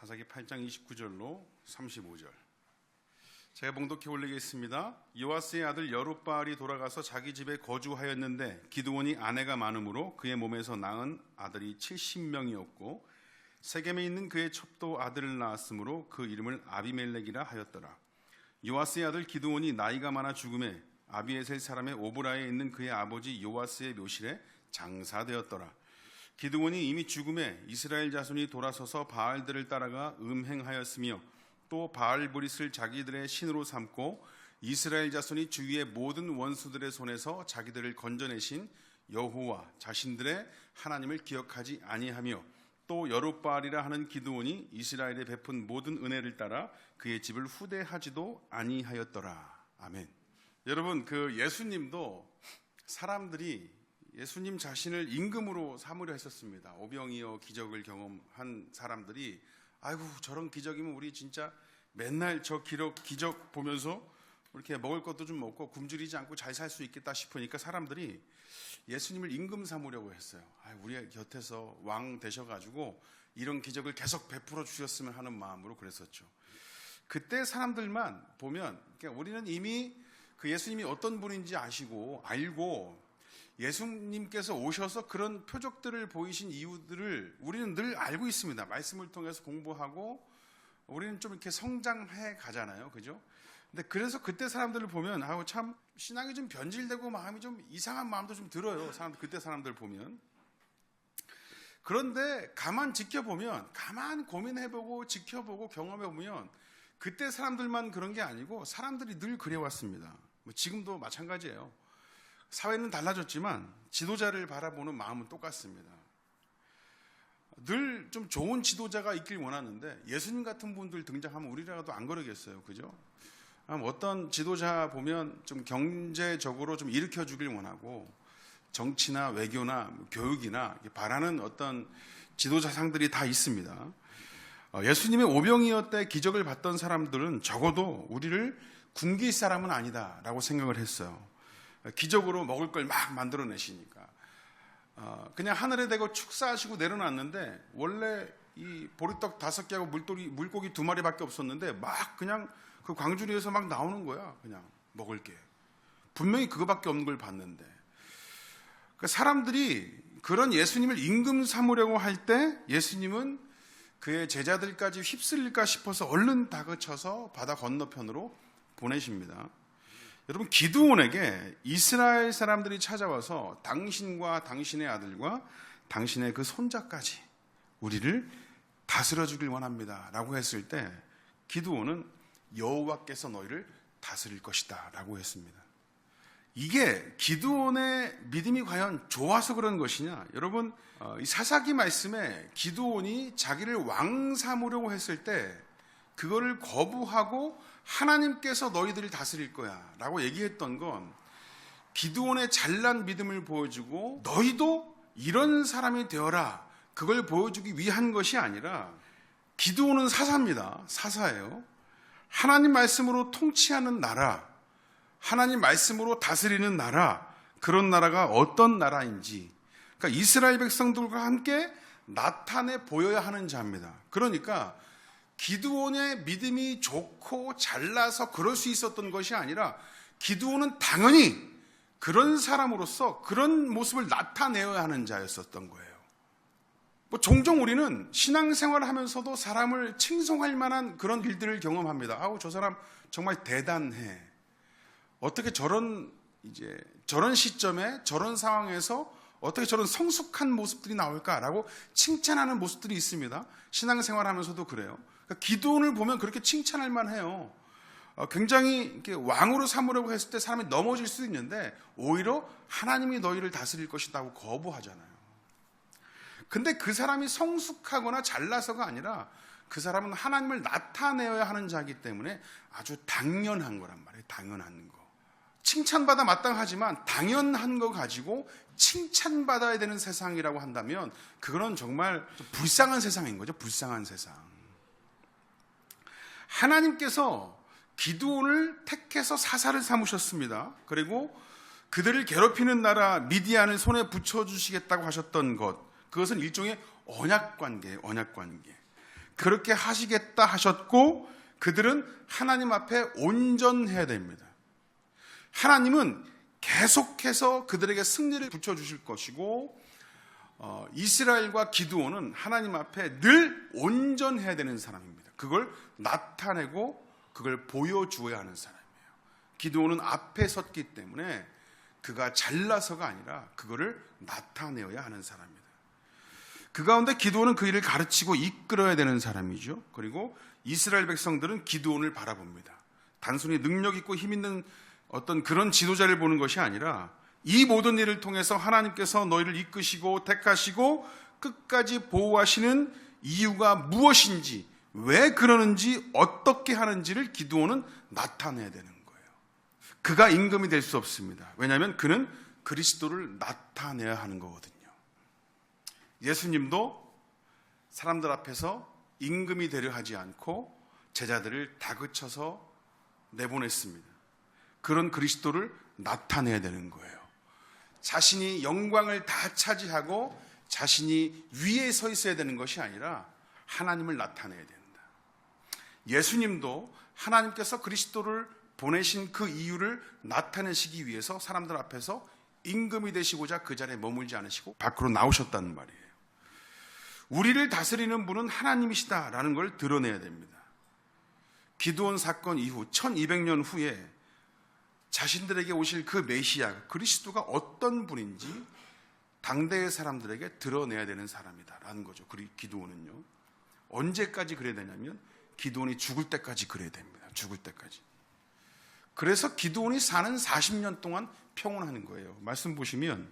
사사기 8장 29절로 35절. 제가 봉독해 올리겠습니다. 요아스의 아들 여룹바알이 돌아가서 자기 집에 거주하였는데 기드온이 아내가 많으므로 그의 몸에서 낳은 아들이 70명이었고 세겜에 있는 그의 첩도 아들을 낳았으므로 그 이름을 아비멜렉이라 하였더라. 요아스의 아들 기드온이 나이가 많아 죽음에 아비에셀 사람의 오브라에 있는 그의 아버지 요아스의 묘실에 장사되었더라. 기드온이 이미 죽음에 이스라엘 자손이 돌아서서 바알들을 따라가 음행하였으며 또 바알브릿을 자기들의 신으로 삼고 이스라엘 자손이 주위의 모든 원수들의 손에서 자기들을 건져내신 여호와 자신들의 하나님을 기억하지 아니하며 또 여룹바알이라 하는 기드온이 이스라엘에 베푼 모든 은혜를 따라 그의 집을 후대하지도 아니하였더라. 아멘. 여러분, 예수님도 사람들이 예수님 자신을 임금으로 삼으려 했었습니다. 오병이어 기적을 경험한 사람들이 아이고 저런 기적이면 우리 진짜 맨날 저 기적 보면서 이렇게 먹을 것도 좀 먹고 굶주리지 않고 잘 살 수 있겠다 싶으니까 사람들이 예수님을 임금 삼으려고 했어요. 우리 곁에서 왕 되셔가지고 이런 기적을 계속 베풀어 주셨으면 하는 마음으로 그랬었죠. 그때 사람들만 보면 우리는 이미 그 예수님이 어떤 분인지 알고 예수님께서 오셔서 그런 표적들을 보이신 이유들을 우리는 늘 알고 있습니다. 말씀을 통해서 공부하고 우리는 좀 이렇게 성장해 가잖아요. 그죠? 근데 그래서 그때 사람들을 보면 참 신앙이 좀 변질되고 마음이 좀 이상한 마음도 좀 들어요. 그때 사람들 보면. 그런데 가만 고민해보고 지켜보고 경험해보면 그때 사람들만 그런 게 아니고 사람들이 늘 그래왔습니다. 지금도 마찬가지예요. 사회는 달라졌지만 지도자를 바라보는 마음은 똑같습니다. 늘 좀 좋은 지도자가 있길 원하는데 예수님 같은 분들 등장하면 우리라도 안 그러겠어요. 그죠? 어떤 지도자 보면 좀 경제적으로 좀 일으켜 주길 원하고 정치나 외교나 교육이나 바라는 어떤 지도자상들이 다 있습니다. 예수님의 오병이어 때 기적을 봤던 사람들은 적어도 우리를 굶길 사람은 아니다라고 생각을 했어요. 기적으로 먹을 걸 막 만들어내시니까 그냥 하늘에 대고 축사하시고 내려놨는데 원래 이 보리떡 5개하고 물고기 2마리밖에 없었는데 막 그냥 그 광주리에서 막 나오는 거야. 그냥 먹을 게 분명히 그거밖에 없는 걸 봤는데 사람들이 그런 예수님을 임금 삼으려고 할 때 예수님은 그의 제자들까지 휩쓸릴까 싶어서 얼른 다그쳐서 바다 건너편으로 보내십니다. 여러분, 기드온에게 이스라엘 사람들이 찾아와서 당신과 당신의 아들과 당신의 그 손자까지 우리를 다스려 주길 원합니다 라고 했을 때 기드온은 여호와께서 너희를 다스릴 것이다 라고 했습니다. 이게 기드온의 믿음이 과연 좋아서 그런 것이냐? 여러분, 이 사사기 말씀에 기드온이 자기를 왕 삼으려고 했을 때 그거를 거부하고 하나님께서 너희들을 다스릴 거야 라고 얘기했던 건 기드온의 잘난 믿음을 보여주고 너희도 이런 사람이 되어라 그걸 보여주기 위한 것이 아니라 기드온은 사사예요. 하나님 말씀으로 통치하는 나라, 하나님 말씀으로 다스리는 나라, 그런 나라가 어떤 나라인지 그러니까 이스라엘 백성들과 함께 나타내 보여야 하는 자입니다. 그러니까 기드온의 믿음이 좋고 잘나서 그럴 수 있었던 것이 아니라 기드온은 당연히 그런 사람으로서 그런 모습을 나타내어야 하는 자였었던 거예요. 종종 우리는 신앙생활을 하면서도 사람을 칭송할 만한 그런 일들을 경험합니다. 저 사람 정말 대단해. 어떻게 저런 시점에 저런 상황에서 어떻게 저런 성숙한 모습들이 나올까라고 칭찬하는 모습들이 있습니다. 신앙생활 하면서도 그래요. 기드온을 보면 그렇게 칭찬할 만해요. 굉장히 이렇게 왕으로 삼으려고 했을 때 사람이 넘어질 수도 있는데 오히려 하나님이 너희를 다스릴 것이다 고 거부하잖아요. 근데 그 사람이 성숙하거나 잘나서가 아니라 그 사람은 하나님을 나타내어야 하는 자이기 때문에 아주 당연한 거란 말이에요. 당연한 거. 칭찬받아 마땅하지만 당연한 거 가지고 칭찬받아야 되는 세상이라고 한다면 그거는 정말 불쌍한 세상인 거죠. 불쌍한 세상. 하나님께서 기드온을 택해서 사사를 삼으셨습니다. 그리고 그들을 괴롭히는 나라 미디안을 손에 붙여주시겠다고 하셨던 것, 그것은 일종의 언약관계예요. 언약관계. 그렇게 하시겠다 하셨고 그들은 하나님 앞에 온전해야 됩니다. 하나님은 계속해서 그들에게 승리를 붙여주실 것이고 이스라엘과 기드온은 하나님 앞에 늘 온전해야 되는 사람입니다. 그걸 나타내고 그걸 보여주어야 하는 사람이에요. 기드온은 앞에 섰기 때문에 그가 잘나서가 아니라 그거를 나타내어야 하는 사람입니다. 그 가운데 기드온은 그 일을 가르치고 이끌어야 되는 사람이죠. 그리고 이스라엘 백성들은 기드온을 바라봅니다. 단순히 능력 있고 힘 있는 어떤 그런 지도자를 보는 것이 아니라 이 모든 일을 통해서 하나님께서 너희를 이끄시고 택하시고 끝까지 보호하시는 이유가 무엇인지, 왜 그러는지, 어떻게 하는지를 기드온은 나타내야 되는 거예요. 그가 임금이 될 수 없습니다. 왜냐하면 그는 그리스도를 나타내야 하는 거거든요. 예수님도 사람들 앞에서 임금이 되려 하지 않고 제자들을 다그쳐서 내보냈습니다. 그런 그리스도를 나타내야 되는 거예요. 자신이 영광을 다 차지하고 자신이 위에 서 있어야 되는 것이 아니라 하나님을 나타내야 된다. 예수님도 하나님께서 그리스도를 보내신 그 이유를 나타내시기 위해서 사람들 앞에서 임금이 되시고자 그 자리에 머물지 않으시고 밖으로 나오셨다는 말이에요. 우리를 다스리는 분은 하나님이시다라는 걸 드러내야 됩니다. 기드온 사건 이후 1200년 후에 자신들에게 오실 그 메시아 그리스도가 어떤 분인지 당대의 사람들에게 드러내야 되는 사람이다라는 거죠. 기드온은요. 언제까지 그래야 되냐면 기드온이 죽을 때까지 그래야 됩니다. 죽을 때까지. 그래서 기드온이 사는 40년 동안 평온하는 거예요. 말씀 보시면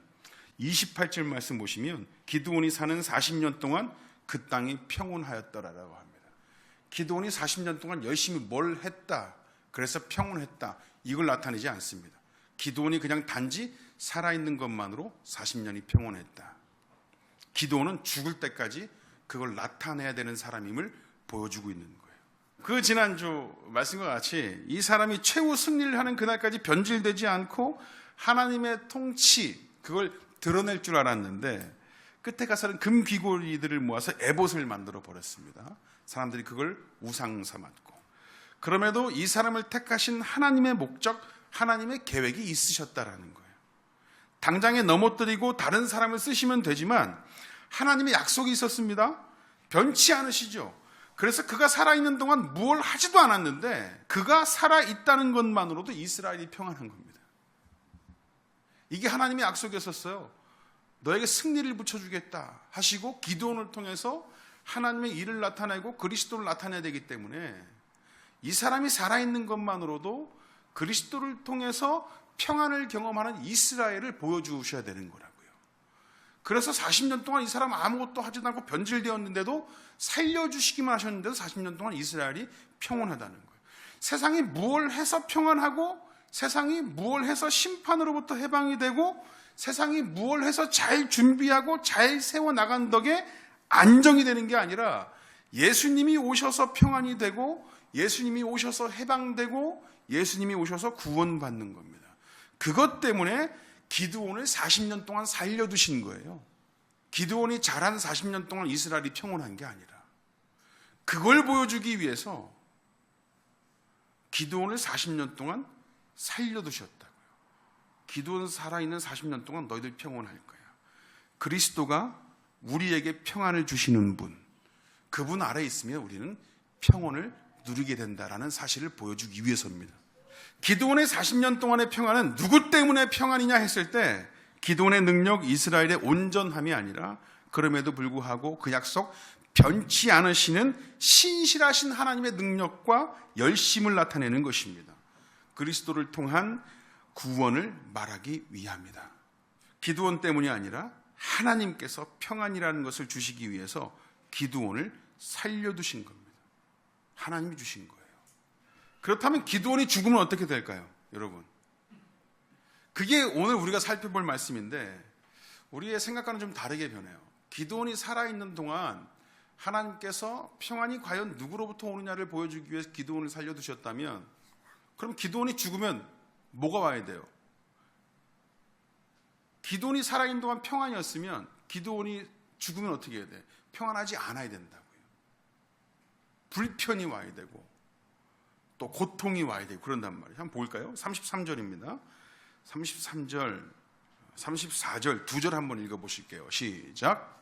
28절 말씀 보시면 기드온이 사는 40년 동안 그 땅이 평온하였더라라고 합니다. 기드온이 40년 동안 열심히 뭘 했다, 그래서 평온했다, 이걸 나타내지 않습니다. 기드온이 그냥 단지 살아있는 것만으로 40년이 평온했다. 기드온은 죽을 때까지 그걸 나타내야 되는 사람임을 보여주고 있는 거예요. 그 지난주 말씀과 같이 이 사람이 최후 승리를 하는 그날까지 변질되지 않고 하나님의 통치, 그걸 드러낼 줄 알았는데 끝에 가서는 금 귀고리들을 모아서 에봇을 만들어 버렸습니다. 사람들이 그걸 우상 삼았고, 그럼에도 이 사람을 택하신 하나님의 목적, 하나님의 계획이 있으셨다라는 거예요. 당장에 넘어뜨리고 다른 사람을 쓰시면 되지만 하나님의 약속이 있었습니다. 변치 않으시죠. 그래서 그가 살아있는 동안 무엇을 하지도 않았는데 그가 살아있다는 것만으로도 이스라엘이 평안한 겁니다. 이게 하나님의 약속이었었어요. 너에게 승리를 붙여주겠다 하시고 기드온을 통해서 하나님의 일을 나타내고 그리스도를 나타내야 되기 때문에 이 사람이 살아있는 것만으로도 그리스도를 통해서 평안을 경험하는 이스라엘을 보여주셔야 되는 거라고요. 그래서 40년 동안 이 사람 아무것도 하지도 않고 변질되었는데도 살려주시기만 하셨는데도 40년 동안 이스라엘이 평온하다는 거예요. 세상이 무엇을 해서 평안하고, 세상이 무엇을 해서 심판으로부터 해방이 되고, 세상이 무엇을 해서 잘 준비하고 잘 세워나간 덕에 안정이 되는 게 아니라 예수님이 오셔서 평안이 되고 예수님이 오셔서 해방되고 예수님이 오셔서 구원받는 겁니다. 그것 때문에 기드온을 40년 동안 살려두신 거예요. 기드온이 자란 40년 동안 이스라엘이 평온한 게 아니라 그걸 보여주기 위해서 기드온을 40년 동안 살려두셨다고요. 기드온 살아있는 40년 동안 너희들 평온할 거야. 그리스도가 우리에게 평안을 주시는 분, 그분 아래에 있으면 우리는 평온을 누리게 된다라는 사실을 보여주기 위해서입니다. 기드온의 40년 동안의 평안은 누구 때문에 평안이냐 했을 때 기드온의 능력, 이스라엘의 온전함이 아니라 그럼에도 불구하고 그 약속 변치 않으시는 신실하신 하나님의 능력과 열심을 나타내는 것입니다. 그리스도를 통한 구원을 말하기 위함이다. 기드온 때문이 아니라 하나님께서 평안이라는 것을 주시기 위해서 기드온을 살려두신 겁니다. 하나님이 주신 거예요. 그렇다면 기드온이 죽으면 어떻게 될까요, 여러분? 그게 오늘 우리가 살펴볼 말씀인데 우리의 생각과는 좀 다르게 변해요. 기드온이 살아있는 동안 하나님께서 평안이 과연 누구로부터 오느냐를 보여주기 위해서 기드온을 살려두셨다면, 그럼 기드온이 죽으면 뭐가 와야 돼요? 기드온이 살아있는 동안 평안이었으면 기드온이 죽으면 어떻게 해야 돼? 평안하지 않아야 된다고요. 불편이 와야 되고 또 고통이 와야 되고 그런단 말이에요. 한번 볼까요? 33절입니다. 33절, 34절 두 절 한번 읽어보실게요. 시작.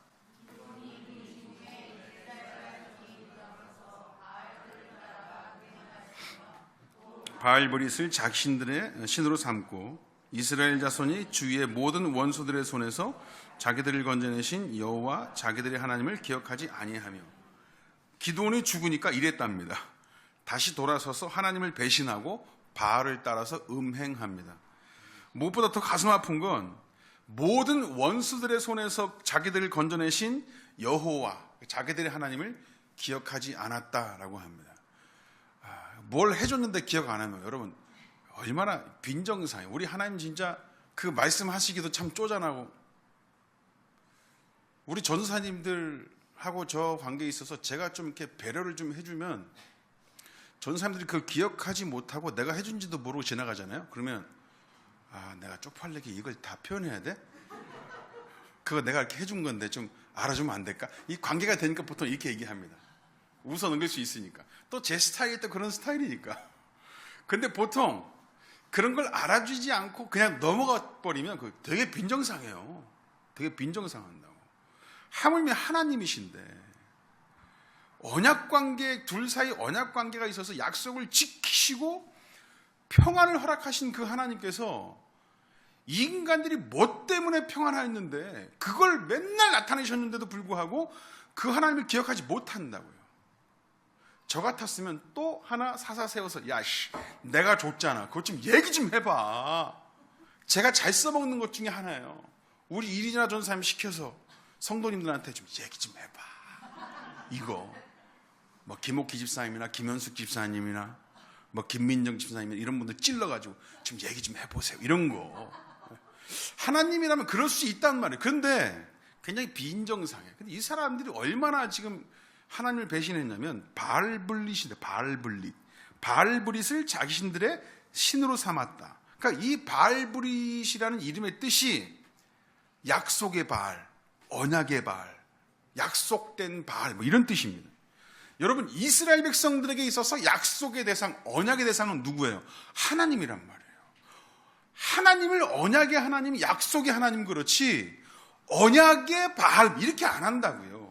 바알브릿을 자신들의 신으로 삼고 이스라엘 자손이 주위의 모든 원수들의 손에서 자기들을 건져내신 여호와 자기들의 하나님을 기억하지 아니하며 기드온이 죽으니까 이랬답니다. 다시 돌아서서 하나님을 배신하고 바알을 따라서 음행합니다. 무엇보다 더 가슴 아픈 건 모든 원수들의 손에서 자기들을 건져내신 여호와 자기들의 하나님을 기억하지 않았다라고 합니다. 뭘 해줬는데 기억 안 하면 여러분 얼마나 빈정상해. 우리 하나님 진짜 그 말씀하시기도 참 쪼잔하고 우리 전사님들하고 저 관계에 있어서 제가 좀 이렇게 배려를 좀 해주면 전사님들이 그걸 기억하지 못하고 내가 해준지도 모르고 지나가잖아요. 그러면 내가 쪽팔리게 이걸 다 표현해야 돼? 그거 내가 이렇게 해준 건데 좀 알아주면 안 될까? 이 관계가 되니까 보통 이렇게 얘기합니다. 웃어 넘길 수 있으니까. 또 제 스타일이 또 그런 스타일이니까. 근데 보통 그런 걸 알아주지 않고 그냥 넘어가 버리면 그 되게 빈정상해요. 되게 빈정상한다고. 하물며 하나님이신데 언약관계 둘 사이 언약관계가 있어서 약속을 지키시고 평안을 허락하신 그 하나님께서 인간들이 뭐 때문에 평안하였는데 그걸 맨날 나타내셨는데도 불구하고 그 하나님을 기억하지 못한다고요. 저 같았으면 또 하나 사사 세워서 야씨 내가 줬잖아. 그것 좀 얘기 좀 해봐. 제가 잘 써먹는 것 중에 하나예요. 우리 이리나 전사님 시켜서 성도님들한테 좀 얘기 좀 해봐. 이거 뭐 김옥희 집사님이나 김현숙 집사님이나 뭐 김민정 집사님이나 이런 분들 찔러가지고 좀 얘기 좀 해보세요. 이런 거. 하나님이라면 그럴 수 있단 말이에요. 그런데 굉장히 빈정상해. 근데 이 사람들이 얼마나 지금 하나님을 배신했냐면 바알브릿인데 바알브릿을 자신들의 신으로 삼았다. 그러니까 이 바알브릿이라는 이름의 뜻이 약속의 바알, 언약의 바알, 약속된 바알 뭐 이런 뜻입니다. 여러분 이스라엘 백성들에게 있어서 약속의 대상, 언약의 대상은 누구예요? 하나님이란 말이에요. 하나님을 언약의 하나님, 약속의 하나님 그렇지 언약의 바알 이렇게 안 한다고요.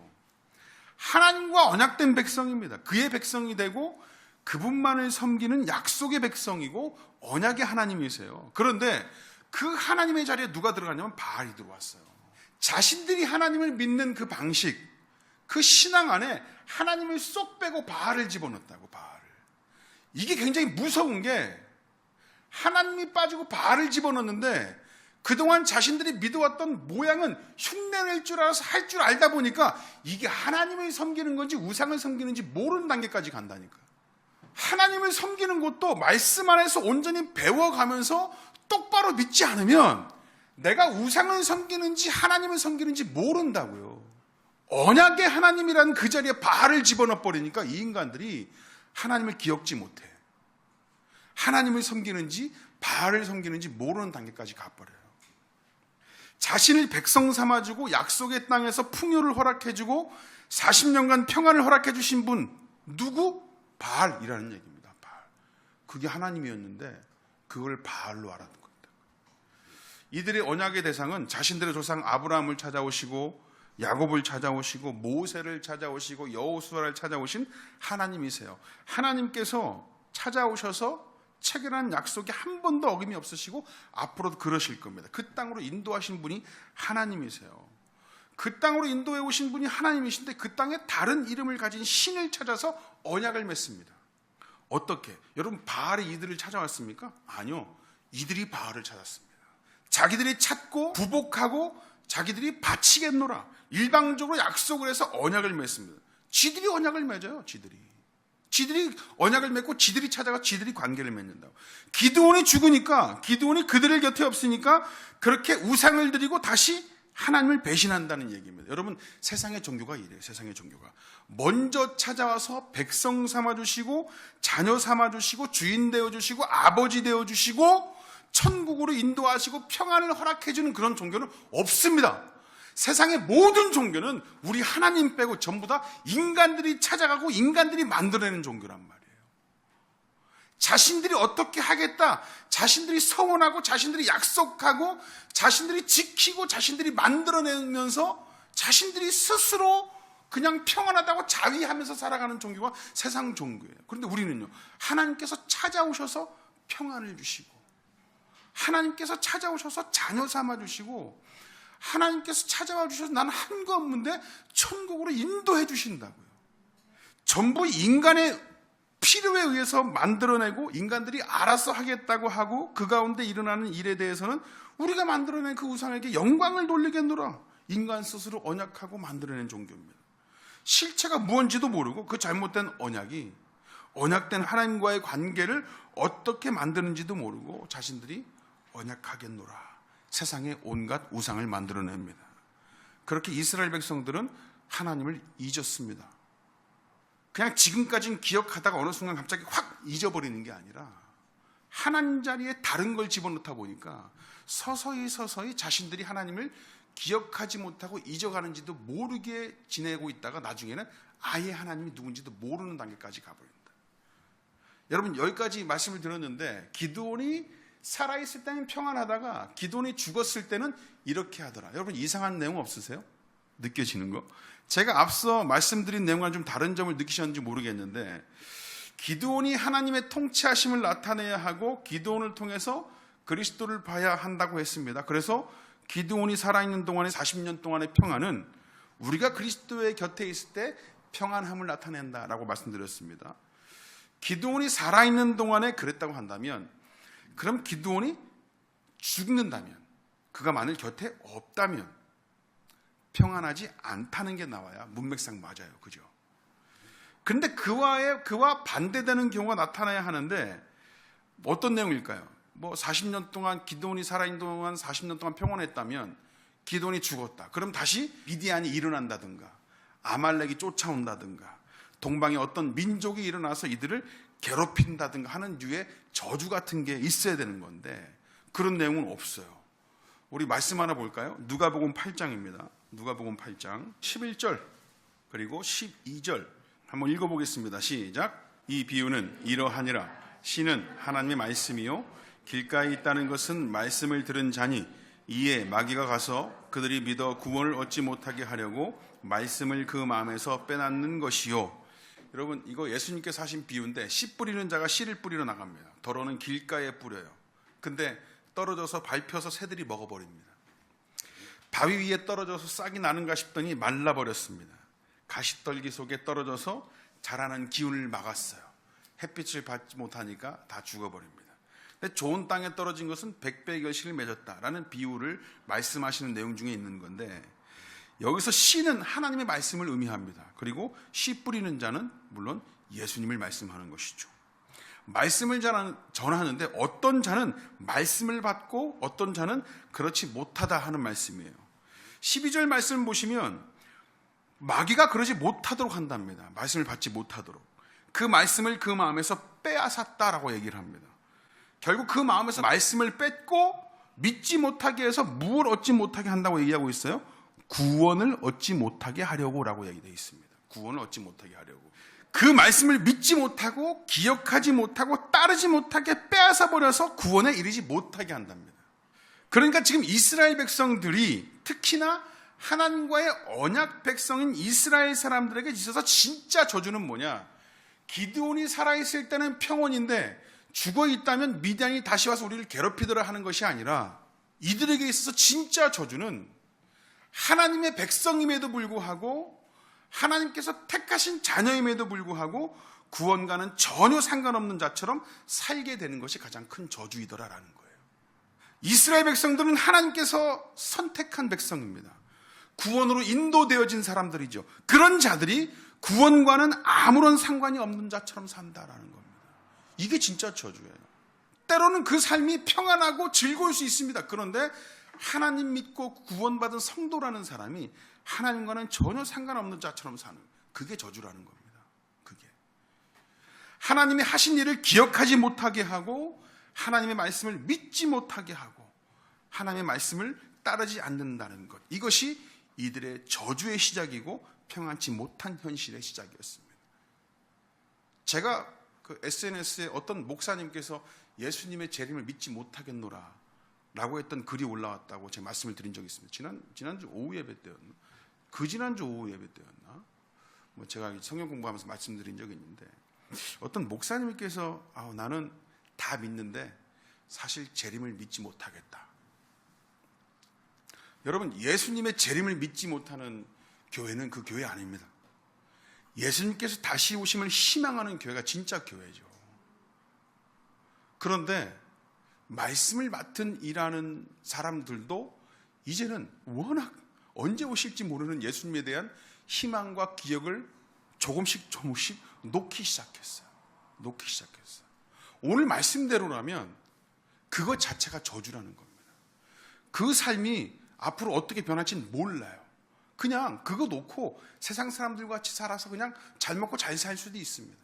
하나님과 언약된 백성입니다. 그의 백성이 되고 그분만을 섬기는 약속의 백성이고 언약의 하나님이세요. 그런데 그 하나님의 자리에 누가 들어갔냐면 바알이 들어왔어요. 자신들이 하나님을 믿는 그 방식, 그 신앙 안에 하나님을 쏙 빼고 바알을 집어넣었다고. 바알을. 이게 굉장히 무서운 게 하나님이 빠지고 바알을 집어넣었는데 그동안 자신들이 믿어왔던 모양은 흉내낼 줄 알아서 할 줄 알다 보니까 이게 하나님을 섬기는 건지 우상을 섬기는지 모르는 단계까지 간다니까. 하나님을 섬기는 것도 말씀 안에서 온전히 배워가면서 똑바로 믿지 않으면 내가 우상을 섬기는지 하나님을 섬기는지 모른다고요. 언약의 하나님이라는 그 자리에 바알을 집어넣어 버리니까 이 인간들이 하나님을 기억지 못해. 하나님을 섬기는지 바알을 섬기는지 모르는 단계까지 가버려요. 자신을 백성 삼아주고 약속의 땅에서 풍요를 허락해주고 40년간 평안을 허락해주신 분 누구? 바알이라는 얘기입니다. 바알. 그게 하나님이었는데 그걸 바알로 알아둔 겁니다. 이들의 언약의 대상은 자신들의 조상 아브라함을 찾아오시고 야곱을 찾아오시고 모세를 찾아오시고 여호수아를 찾아오신 하나님이세요. 하나님께서 찾아오셔서 체결한 약속에 한 번도 어김이 없으시고 앞으로도 그러실 겁니다. 그 땅으로 인도하신 분이 하나님이세요. 그 땅으로 인도해 오신 분이 하나님이신데 그 땅에 다른 이름을 가진 신을 찾아서 언약을 맺습니다. 어떻게? 여러분 바알이 이들을 찾아왔습니까? 아니요. 이들이 바알을 찾았습니다. 자기들이 찾고 부복하고 자기들이 바치겠노라. 일방적으로 약속을 해서 언약을 맺습니다. 지들이 언약을 맺어요. 지들이 언약을 맺고 지들이 찾아가 지들이 관계를 맺는다고. 기드온이 죽으니까 기드온이 그들의 곁에 없으니까 그렇게 우상을 드리고 다시 하나님을 배신한다는 얘기입니다. 여러분 세상의 종교가 이래요. 세상의 종교가 먼저 찾아와서 백성 삼아주시고 자녀 삼아주시고 주인 되어주시고 아버지 되어주시고 천국으로 인도하시고 평안을 허락해주는 그런 종교는 없습니다. 세상의 모든 종교는 우리 하나님 빼고 전부 다 인간들이 찾아가고 인간들이 만들어내는 종교란 말이에요. 자신들이 어떻게 하겠다, 자신들이 서원하고 자신들이 약속하고 자신들이 지키고 자신들이 만들어내면서 자신들이 스스로 그냥 평안하다고 자위하면서 살아가는 종교가 세상 종교예요. 그런데 우리는요, 하나님께서 찾아오셔서 평안을 주시고, 하나님께서 찾아오셔서 자녀 삼아 주시고, 하나님께서 찾아와 주셔서 나는 한 거 없는데 천국으로 인도해 주신다고요. 전부 인간의 필요에 의해서 만들어내고 인간들이 알아서 하겠다고 하고 그 가운데 일어나는 일에 대해서는 우리가 만들어낸 그 우상에게 영광을 돌리겠노라. 인간 스스로 언약하고 만들어낸 종교입니다. 실체가 무언지도 모르고 그 잘못된 언약이 언약된 하나님과의 관계를 어떻게 만드는지도 모르고 자신들이 언약하겠노라. 세상에 온갖 우상을 만들어냅니다. 그렇게 이스라엘 백성들은 하나님을 잊었습니다. 그냥 지금까지는 기억하다가 어느 순간 갑자기 확 잊어버리는 게 아니라 하나님 자리에 다른 걸 집어넣다 보니까 서서히 자신들이 하나님을 기억하지 못하고 잊어가는지도 모르게 지내고 있다가 나중에는 아예 하나님이 누군지도 모르는 단계까지 가버립니다. 여러분, 여기까지 말씀을 들었는데 기드온이 살아있을 때는 평안하다가 기드온이 죽었을 때는 이렇게 하더라. 여러분, 이상한 내용 없으세요? 느껴지는 거? 제가 앞서 말씀드린 내용과는 좀 다른 점을 느끼셨는지 모르겠는데, 기드온이 하나님의 통치하심을 나타내야 하고 기드온을 통해서 그리스도를 봐야 한다고 했습니다. 그래서 기드온이 살아있는 동안의 40년 동안의 평안은 우리가 그리스도의 곁에 있을 때 평안함을 나타낸다라고 말씀드렸습니다. 기드온이 살아있는 동안에 그랬다고 한다면, 그럼 기드온이 죽는다면, 그가 만일 곁에 없다면 평안하지 않다는 게 나와야 문맥상 맞아요. 그죠? 그런데 그와 반대되는 경우가 나타나야 하는데 어떤 내용일까요? 40년 동안 기드온이 살아있는 동안 40년 동안 평온했다면 기드온이 죽었다. 그럼 다시 미디안이 일어난다든가 아말렉이 쫓아온다든가 동방에 어떤 민족이 일어나서 이들을 괴롭힌다든가 하는 류의 저주 같은 게 있어야 되는 건데 그런 내용은 없어요. 우리 말씀 하나 볼까요? 누가복음 8장입니다. 누가복음 8장 11절 그리고 12절 한번 읽어보겠습니다. 시작. 이 비유는 이러하니라. 신은 하나님의 말씀이요 길가에 있다는 것은 말씀을 들은 자니 이에 마귀가 가서 그들이 믿어 구원을 얻지 못하게 하려고 말씀을 그 마음에서 빼앗는 것이요. 여러분, 이거 예수님께서 하신 비유인데 씨 뿌리는 자가 씨를 뿌리러 나갑니다. 더러는 길가에 뿌려요. 근데 떨어져서 밟혀서 새들이 먹어버립니다. 바위 위에 떨어져서 싹이 나는가 싶더니 말라버렸습니다. 가시떨기 속에 떨어져서 자라는 기운을 막았어요. 햇빛을 받지 못하니까 다 죽어버립니다. 근데 좋은 땅에 떨어진 것은 백배의 결실을 맺었다라는 비유를 말씀하시는 내용 중에 있는 건데, 여기서 씨는 하나님의 말씀을 의미합니다. 그리고 씨 뿌리는 자는 물론 예수님을 말씀하는 것이죠. 말씀을 전하는데 어떤 자는 말씀을 받고 어떤 자는 그렇지 못하다 하는 말씀이에요. 12절 말씀을 보시면 마귀가 그러지 못하도록 한답니다. 말씀을 받지 못하도록. 그 말씀을 그 마음에서 빼앗았다라고 얘기를 합니다. 결국 그 마음에서 말씀을 뺏고 믿지 못하게 해서 무엇을 얻지 못하게 한다고 얘기하고 있어요? 구원을 얻지 못하게 하려고 라고 얘기되어 있습니다. 구원을 얻지 못하게 하려고. 그 말씀을 믿지 못하고 기억하지 못하고 따르지 못하게 빼앗아 버려서 구원에 이르지 못하게 한답니다. 그러니까 지금 이스라엘 백성들이 특히나 하나님과의 언약 백성인 이스라엘 사람들에게 있어서 진짜 저주는 뭐냐? 기드온이 살아있을 때는 평온인데 죽어 있다면 미디안이 다시 와서 우리를 괴롭히더라 하는 것이 아니라 이들에게 있어서 진짜 저주는 하나님의 백성임에도 불구하고 하나님께서 택하신 자녀임에도 불구하고 구원과는 전혀 상관없는 자처럼 살게 되는 것이 가장 큰 저주이더라라는 거예요. 이스라엘 백성들은 하나님께서 선택한 백성입니다. 구원으로 인도되어진 사람들이죠. 그런 자들이 구원과는 아무런 상관이 없는 자처럼 산다라는 겁니다. 이게 진짜 저주예요. 때로는 그 삶이 평안하고 즐거울 수 있습니다. 그런데 하나님 믿고 구원받은 성도라는 사람이 하나님과는 전혀 상관없는 자처럼 사는, 그게 저주라는 겁니다. 그게 하나님이 하신 일을 기억하지 못하게 하고 하나님의 말씀을 믿지 못하게 하고 하나님의 말씀을 따르지 않는다는 것, 이것이 이들의 저주의 시작이고 평안치 못한 현실의 시작이었습니다. 제가 그 SNS에 어떤 목사님께서 예수님의 재림을 믿지 못하겠노라 라고 했던 글이 올라왔다고 제가 말씀을 드린 적이 있습니다. 지난주 오후 예배 때였나? 지난주 오후 예배 때였나? 제가 성경 공부하면서 말씀드린 적이 있는데, 어떤 목사님께서 나는 다 믿는데 사실 재림을 믿지 못하겠다. 여러분, 예수님의 재림을 믿지 못하는 교회는 그 교회 아닙니다. 예수님께서 다시 오심을 희망하는 교회가 진짜 교회죠. 그런데 말씀을 맡은 일하는 사람들도 이제는 워낙 언제 오실지 모르는 예수님에 대한 희망과 기억을 조금씩 놓기 시작했어요. 오늘 말씀대로라면 그것 자체가 저주라는 겁니다. 그 삶이 앞으로 어떻게 변할지는 몰라요. 그냥 그거 놓고 세상 사람들과 같이 살아서 그냥 잘 먹고 잘 살 수도 있습니다.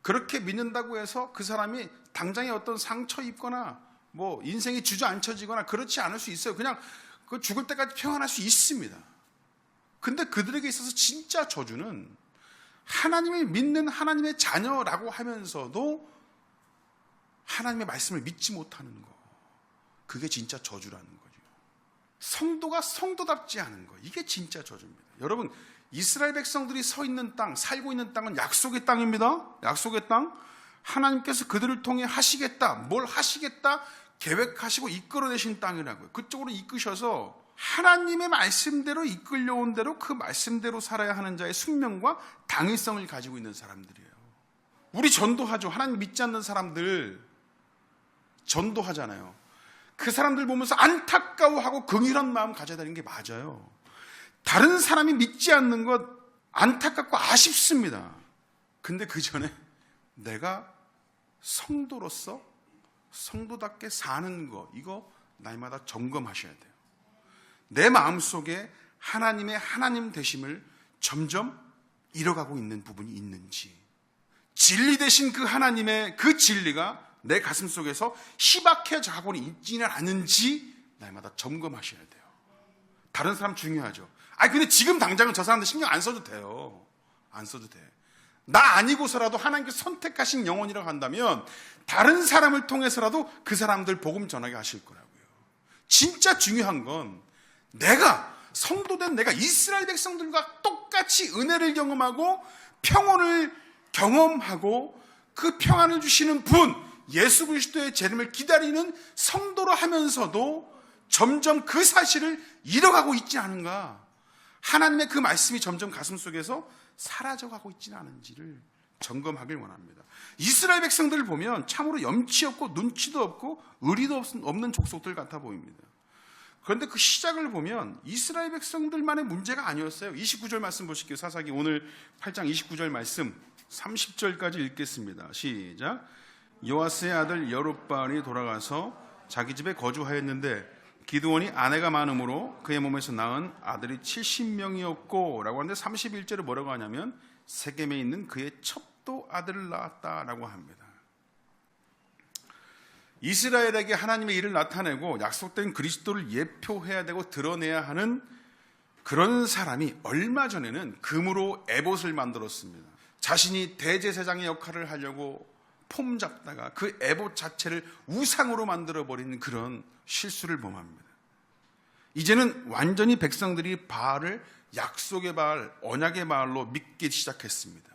그렇게 믿는다고 해서 그 사람이 당장에 어떤 상처 입거나 인생이 주저앉혀지거나 그렇지 않을 수 있어요. 그냥 그 죽을 때까지 평안할 수 있습니다. 근데 그들에게 있어서 진짜 저주는 하나님을 믿는 하나님의 자녀라고 하면서도 하나님의 말씀을 믿지 못하는 거, 그게 진짜 저주라는 거죠. 성도가 성도답지 않은 거, 이게 진짜 저주입니다. 여러분, 이스라엘 백성들이 서 있는 땅, 살고 있는 땅은 약속의 땅입니다. 약속의 땅. 하나님께서 그들을 통해 하시겠다, 뭘 하시겠다 계획하시고 이끌어내신 땅이라고요. 그쪽으로 이끄셔서 하나님의 말씀대로 이끌려온 대로 그 말씀대로 살아야 하는 자의 숙명과 당위성을 가지고 있는 사람들이에요. 우리 전도하죠. 하나님 믿지 않는 사람들 전도하잖아요. 그 사람들 보면서 안타까워하고 긍휼한 마음 가져야 되는 게 맞아요. 다른 사람이 믿지 않는 것 안타깝고 아쉽습니다. 근데 그 전에 내가 성도로서 성도답게 사는 거, 이거 날마다 점검하셔야 돼요. 내 마음속에 하나님의 하나님 되심을 점점 잃어가고 있는 부분이 있는지, 진리 되신 그 하나님의 그 진리가 내 가슴 속에서 희박해져 가고는 있지는 않은지 날마다 점검하셔야 돼요. 다른 사람 중요하죠. 근데 지금 당장은 저 사람들 신경 안 써도 돼요. 안 써도 돼. 나 아니고서라도 하나님께서 선택하신 영혼이라고 한다면 다른 사람을 통해서라도 그 사람들 복음 전하게 하실 거라고요. 진짜 중요한 건 내가 성도된 내가 이스라엘 백성들과 똑같이 은혜를 경험하고 평온을 경험하고 그 평안을 주시는 분 예수 그리스도의 재림을 기다리는 성도로 하면서도 점점 그 사실을 잃어가고 있지 않은가, 하나님의 그 말씀이 점점 가슴 속에서 사라져가고 있지는 않은지를 점검하길 원합니다. 이스라엘 백성들을 보면 참으로 염치 없고 눈치도 없고 의리도 없는 족속들 같아 보입니다. 그런데 그 시작을 보면 이스라엘 백성들만의 문제가 아니었어요. 29절 말씀 보실게요. 사사기 오늘 8장 29절 말씀 30절까지 읽겠습니다. 시작. 요아스의 아들 여룹바알이 돌아가서 자기 집에 거주하였는데 기드온이 아내가 많음으로 그의 몸에서 낳은 아들이 70명이었고 라고 하는데 31절에 뭐라고 하냐면 세겜에 있는 그의 첩도 아들을 낳았다라고 합니다. 이스라엘에게 하나님의 일을 나타내고 약속된 그리스도를 예표해야 되고 드러내야 하는 그런 사람이 얼마 전에는 금으로 에봇을 만들었습니다. 자신이 대제사장의 역할을 하려고 폼 잡다가 그 에봇 자체를 우상으로 만들어버리는 그런 실수를 범합니다. 이제는 완전히 백성들이 바알을 약속의 바알, 언약의 바알로 믿기 시작했습니다.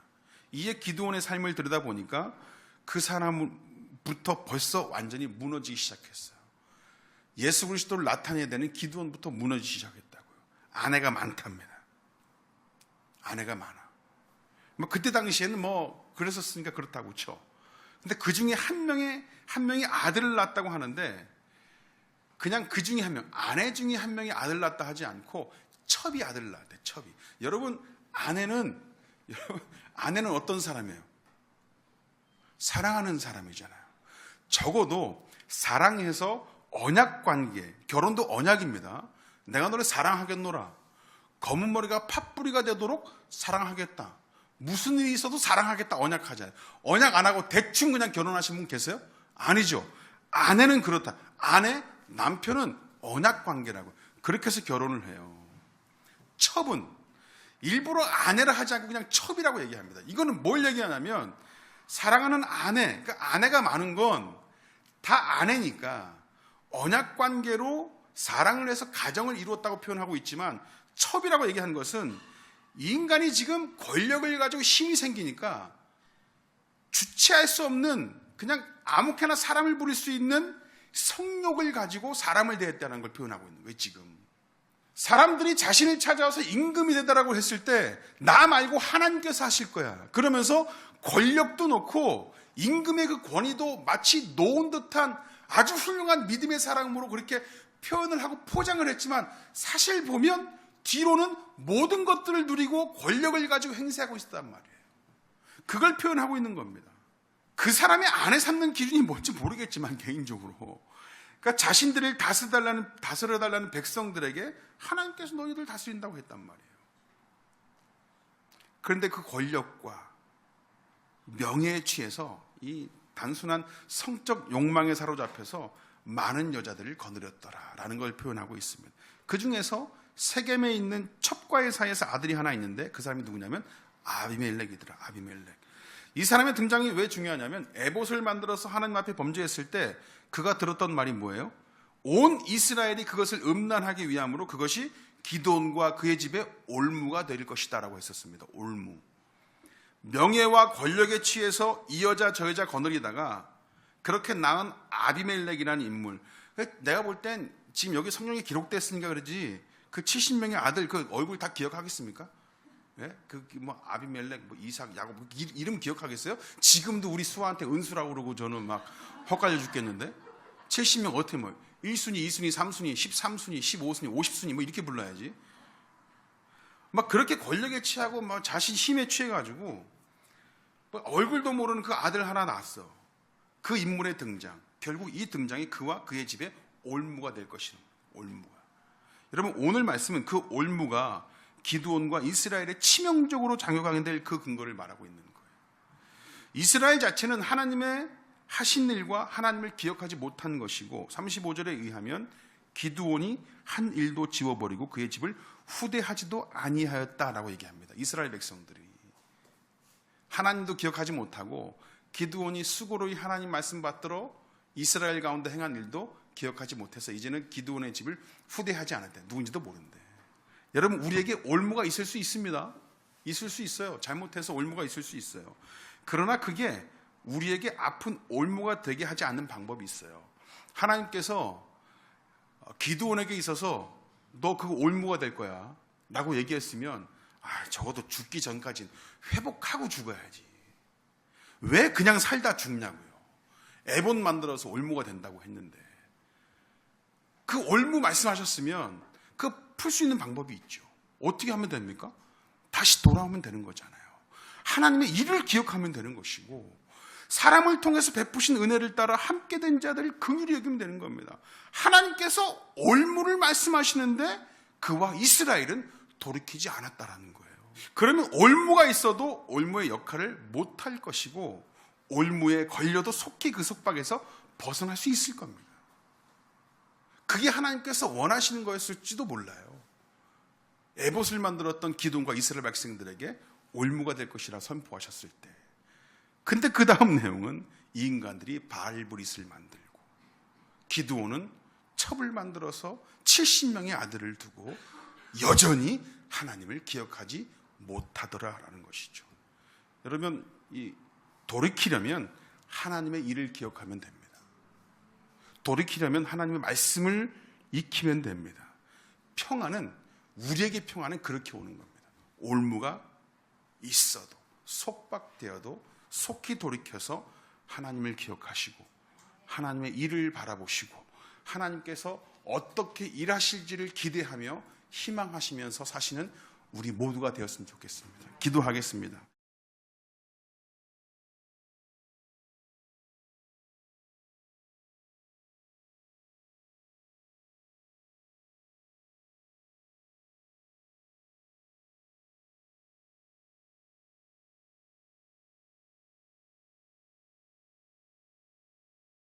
이에 기드온의 삶을 들여다보니까 그 사람부터 벌써 완전히 무너지기 시작했어요. 예수 그리스도를 나타내야 되는 기드온부터 무너지기 시작했다고요. 아내가 많답니다. 아내가 많아. 그때 당시에는 그랬었으니까 그렇다고 쳐. 근데 그 중에 한 명이 아들을 낳았다고 하는데, 그냥 그 중에 한 명, 아내 중에 한 명이 아들 낳았다 하지 않고 첩이 아들을 낳았대. 첩이. 여러분, 아내는 어떤 사람이에요? 사랑하는 사람이잖아요. 적어도 사랑해서 언약 관계, 결혼도 언약입니다. 내가 너를 사랑하겠노라. 검은 머리가 팥뿌리가 되도록 사랑하겠다. 무슨 일이 있어도 사랑하겠다 언약하잖아요. 언약 안 하고 대충 그냥 결혼하신 분 계세요? 아니죠. 아내는 그렇다. 남편은 언약 관계라고. 그렇게 해서 결혼을 해요. 첩은 일부러 아내를 하지 않고 그냥 첩이라고 얘기합니다. 이거는 뭘 얘기하냐면 사랑하는 아내, 그러니까 아내가 많은 건 다 아내니까 언약 관계로 사랑을 해서 가정을 이루었다고 표현하고 있지만 첩이라고 얘기하는 것은 인간이 지금 권력을 가지고 힘이 생기니까 주체할 수 없는 그냥 아무렇게나 사람을 부릴 수 있는 성욕을 가지고 사람을 대했다는 걸 표현하고 있는 거예요. 지금 사람들이 자신을 찾아와서 임금이 되다라고 했을 때 나 말고 하나님께서 하실 거야. 그러면서 권력도 놓고 임금의 그 권위도 마치 놓은 듯한 아주 훌륭한 믿음의 사랑으로 그렇게 표현을 하고 포장을 했지만 사실 보면 뒤로는 모든 것들을 누리고 권력을 가지고 행세하고 있었단 말이에요. 그걸 표현하고 있는 겁니다. 그 사람의 아내 삼는 기준이 뭔지 모르겠지만 개인적으로 그러니까 자신들을 다스려달라는 백성들에게 하나님께서 너희들 다스린다고 했단 말이에요. 그런데 그 권력과 명예에 취해서 이 단순한 성적 욕망에 사로잡혀서 많은 여자들을 거느렸더라라는 걸 표현하고 있습니다. 그 중에서 세겜에 있는 첩과의 사이에서 아들이 하나 있는데 그 사람이 누구냐면 아비멜렉이더라. 아비멜렉. 이 사람의 등장이 왜 중요하냐면 에봇을 만들어서 하나님 앞에 범죄했을 때 그가 들었던 말이 뭐예요? 온 이스라엘이 그것을 음란하기 위함으로 그것이 기드온과 그의 집에 올무가 될 것이다 라고 했었습니다. 올무. 명예와 권력에 취해서 이 여자 저 여자 거느리다가 그렇게 낳은 아비멜렉이라는 인물. 내가 볼 땐 지금 여기 성경에 기록됐으니까 그러지 그 70명의 아들 그 얼굴 다 기억하겠습니까? 예? 그 뭐 아비멜렉, 뭐 이삭, 야곱 이름 기억하겠어요? 지금도 우리 수아한테 은수라고 그러고 저는 막 헛갈려 죽겠는데 70명 어떻게 뭐 1순위, 2순위, 3순위, 13순위, 15순위, 50순위 뭐 이렇게 불러야지. 막 그렇게 권력에 취하고 막 자신 힘에 취해가지고 뭐 얼굴도 모르는 그 아들 하나 낳았어. 그 인물의 등장. 결국 이 등장이 그와 그의 집에 올무가 될 것이다. 올무가. 여러분 오늘 말씀은 그 올무가 기드온과 이스라엘에 치명적으로 작용하게 될 그 근거를 말하고 있는 거예요. 이스라엘 자체는 하나님의 하신 일과 하나님을 기억하지 못한 것이고 35절에 의하면 기드온이 한 일도 지워버리고 그의 집을 후대하지도 아니하였다라고 얘기합니다. 이스라엘 백성들이 하나님도 기억하지 못하고 기드온이 수고로이 하나님 말씀 받들어 이스라엘 가운데 행한 일도 기억하지 못해서 이제는 기드온의 집을 후대하지 않았대. 누군지도 모른대. 여러분 우리에게 올무가 있을 수 있습니다. 있을 수 있어요. 잘못해서 올무가 있을 수 있어요. 그러나 그게 우리에게 아픈 올무가 되게 하지 않는 방법이 있어요. 하나님께서 기드온에게 있어서 너 그거 올무가 될 거야 라고 얘기했으면 적어도 죽기 전까지는 회복하고 죽어야지. 왜 그냥 살다 죽냐고요. 에봇 만들어서 올무가 된다고 했는데 그 올무 말씀하셨으면 그 풀 수 있는 방법이 있죠. 어떻게 하면 됩니까? 다시 돌아오면 되는 거잖아요. 하나님의 일을 기억하면 되는 것이고 사람을 통해서 베푸신 은혜를 따라 함께 된 자들을 긍휼히 여기면 되는 겁니다. 하나님께서 올무를 말씀하시는데 그와 이스라엘은 돌이키지 않았다라는 거예요. 그러면 올무가 있어도 올무의 역할을 못할 것이고 올무에 걸려도 속히 그 속박에서 벗어날 수 있을 겁니다. 그게 하나님께서 원하시는 거였을지도 몰라요. 에봇을 만들었던 기드온과 이스라엘 백성들에게 올무가 될 것이라 선포하셨을 때 근데 그 다음 내용은 이 인간들이 바알브릿을 만들고 기드온은 첩을 만들어서 70명의 아들을 두고 여전히 하나님을 기억하지 못하더라라는 것이죠. 여러분 돌이키려면 하나님의 일을 기억하면 됩니다. 돌이키려면 하나님의 말씀을 익히면 됩니다. 평안은 우리에게 평안은 그렇게 오는 겁니다. 올무가 있어도 속박되어도 속히 돌이켜서 하나님을 기억하시고 하나님의 일을 바라보시고 하나님께서 어떻게 일하실지를 기대하며 희망하시면서 사시는 우리 모두가 되었으면 좋겠습니다. 기도하겠습니다.